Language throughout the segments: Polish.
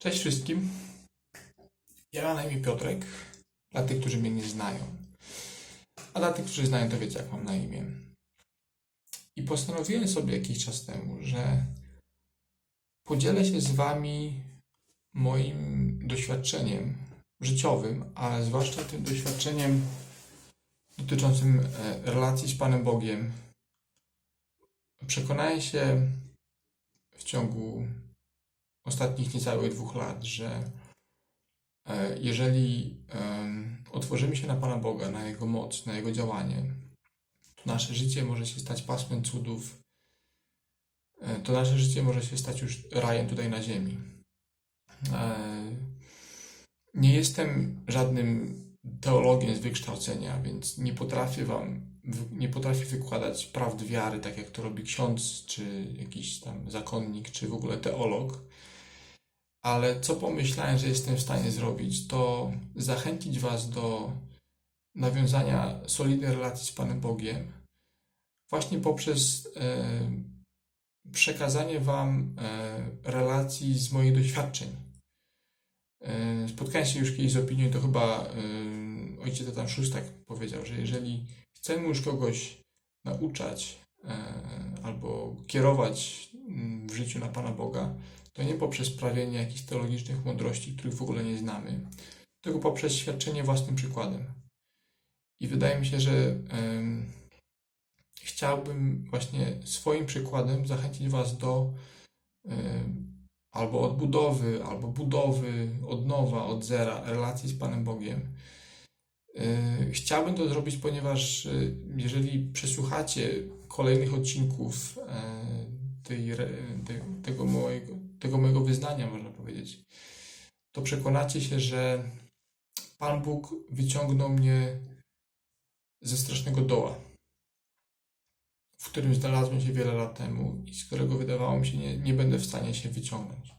Cześć wszystkim. Ja mam na imię Piotrek, dla tych, którzy mnie nie znają. A dla tych, którzy znają, to wiecie, jak mam na imię. I postanowiłem sobie jakiś czas temu, że podzielę się z wami moim doświadczeniem życiowym, ale zwłaszcza tym doświadczeniem dotyczącym relacji z Panem Bogiem. Przekonałem się w ciągu ostatnich niecałych 2 lat, że jeżeli otworzymy się na Pana Boga, na Jego moc, na Jego działanie, to nasze życie może się stać pasmem cudów, to nasze życie może się stać już rajem tutaj na ziemi. Nie jestem żadnym teologiem z wykształcenia, więc nie potrafię wykładać prawd wiary, tak jak to robi ksiądz, czy jakiś tam zakonnik, czy w ogóle teolog. Ale co pomyślałem, że jestem w stanie zrobić, to zachęcić was do nawiązania solidnej relacji z Panem Bogiem, właśnie poprzez przekazanie wam relacji z moich doświadczeń. Spotkałem się już kiedyś z opinią, to chyba ojciec Adam Szóstak powiedział, że jeżeli chcemy już kogoś nauczać albo kierować w życiu na Pana Boga, to nie poprzez prawienie jakichś teologicznych mądrości, których w ogóle nie znamy, tylko poprzez świadczenie własnym przykładem. I wydaje mi się, że chciałbym właśnie swoim przykładem zachęcić was do albo odbudowy, albo budowy od nowa, od zera relacji z Panem Bogiem. Chciałbym to zrobić, ponieważ jeżeli przesłuchacie kolejnych odcinków tego mojego wyznania, można powiedzieć, to przekonacie się, że Pan Bóg wyciągnął mnie ze strasznego doła, w którym znalazłem się wiele lat temu i z którego wydawało mi się, nie będę w stanie się wyciągnąć.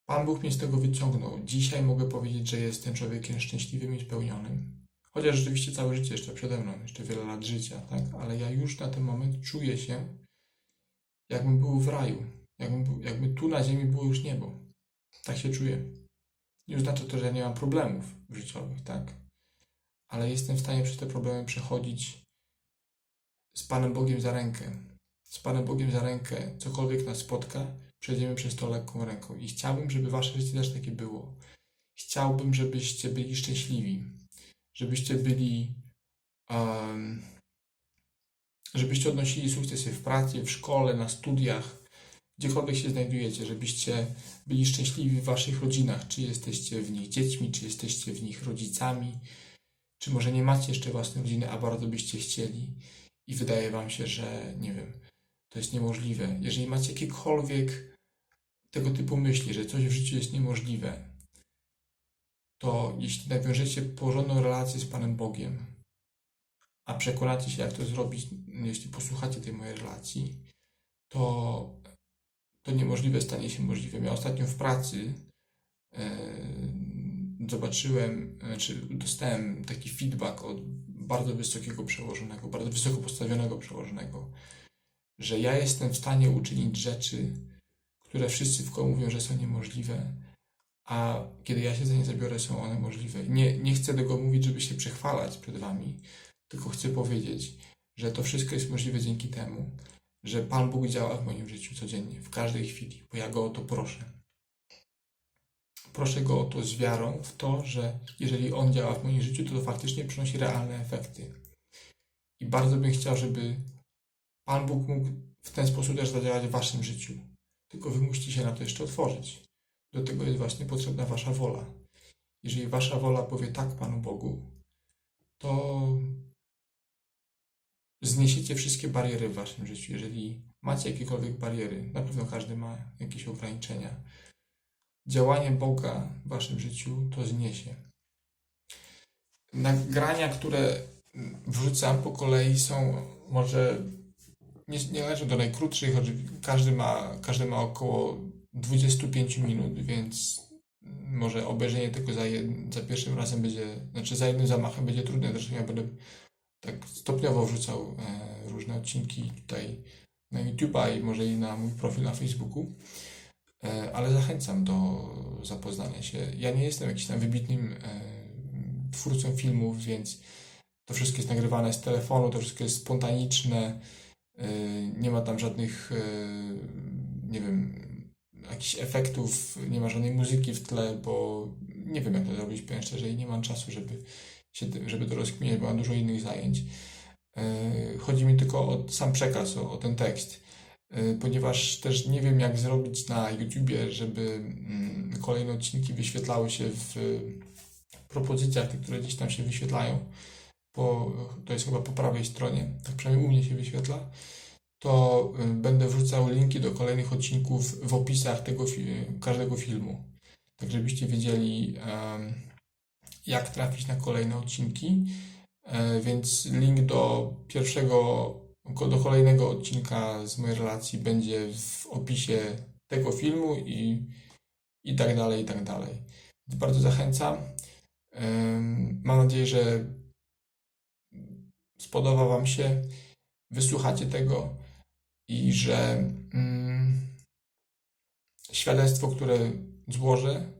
Pan Bóg mnie z tego wyciągnął. Dzisiaj mogę powiedzieć, że jestem człowiekiem szczęśliwym i spełnionym. Chociaż rzeczywiście całe życie jeszcze przede mną, jeszcze wiele lat życia, tak? Ale ja już na ten moment czuję się, jakbym był w raju. Jakby tu na ziemi było już niebo. Tak się czuję. Nie oznacza to, że ja nie mam problemów życiowych, tak? Ale jestem w stanie przez te problemy przechodzić z Panem Bogiem za rękę. Z Panem Bogiem za rękę, cokolwiek nas spotka, przejdziemy przez to lekką ręką. I chciałbym, żeby wasze życie też takie było. Chciałbym, żebyście byli szczęśliwi. Żebyście byli... żebyście odnosili sukcesy w pracy, w szkole, na studiach, gdziekolwiek się znajdujecie, żebyście byli szczęśliwi w waszych rodzinach, czy jesteście w nich dziećmi, czy jesteście w nich rodzicami, czy może nie macie jeszcze własnej rodziny, a bardzo byście chcieli i wydaje wam się, że nie wiem, to jest niemożliwe. Jeżeli macie jakiekolwiek tego typu myśli, że coś w życiu jest niemożliwe, to jeśli nawiążecie porządną relację z Panem Bogiem, a przekonacie się, jak to zrobić, jeśli posłuchacie tej mojej relacji, to niemożliwe stanie się możliwe. Ja ostatnio w pracy zobaczyłem, czy dostałem taki feedback od bardzo wysokiego przełożonego, bardzo wysoko postawionego przełożonego, że ja jestem w stanie uczynić rzeczy, które wszyscy wkoło mówią, że są niemożliwe, a kiedy ja się za nie zabiorę, są one możliwe. Nie chcę tego mówić, żeby się przechwalać przed wami, tylko chcę powiedzieć, że to wszystko jest możliwe dzięki temu, że Pan Bóg działa w moim życiu codziennie, w każdej chwili, bo ja Go o to proszę. Proszę Go o to z wiarą w to, że jeżeli On działa w moim życiu, to faktycznie przynosi realne efekty. I bardzo bym chciał, żeby Pan Bóg mógł w ten sposób też zadziałać w waszym życiu. Tylko wy musicie się na to jeszcze otworzyć. Do tego jest właśnie potrzebna wasza wola. Jeżeli wasza wola powie tak Panu Bogu, to zniesiecie wszystkie bariery w waszym życiu. Jeżeli macie jakiekolwiek bariery, na pewno każdy ma jakieś ograniczenia, działanie Boga w waszym życiu to zniesie. Nagrania, które wrzucam po kolei, są może nie należą do najkrótszych, każdy ma około 25 minut, więc może obejrzenie tego za pierwszym razem będzie, znaczy za jednym zamachem będzie trudne. Zresztą ja będę tak stopniowo wrzucał różne odcinki tutaj na YouTube'a i może i na mój profil na Facebooku. ale zachęcam do zapoznania się. Ja nie jestem jakimś tam wybitnym twórcą filmów, więc to wszystko jest nagrywane z telefonu, to wszystko jest spontaniczne, nie ma tam żadnych, nie wiem, jakichś efektów, nie ma żadnej muzyki w tle, bo nie wiem jak to zrobić, powiem szczerze, i nie mam czasu, żeby to rozkminiać, bo mam dużo innych zajęć. Chodzi mi tylko o sam przekaz, o ten tekst, ponieważ też nie wiem jak zrobić na YouTubie, żeby kolejne odcinki wyświetlały się w propozycjach, te, które gdzieś tam się wyświetlają, to jest chyba po prawej stronie, tak przynajmniej u mnie się wyświetla, to będę wrzucał linki do kolejnych odcinków w opisach każdego filmu, tak żebyście wiedzieli jak trafić na kolejne odcinki, więc link do kolejnego odcinka z mojej relacji będzie w opisie tego filmu i tak dalej, i tak dalej. Więc bardzo zachęcam. Mam nadzieję, że spodoba Wam się, wysłuchacie tego i że świadectwo, które złożę,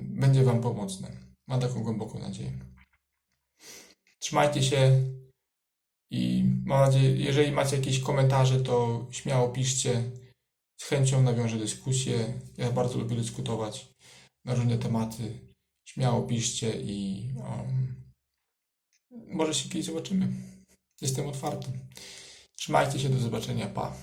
będzie Wam pomocne. Mam taką głęboką nadzieję. Trzymajcie się i mam nadzieję, jeżeli macie jakieś komentarze, to śmiało piszcie. Z chęcią nawiążę dyskusję. Ja bardzo lubię dyskutować na różne tematy. Śmiało piszcie i może się kiedyś zobaczymy. Jestem otwarty. Trzymajcie się, do zobaczenia, pa.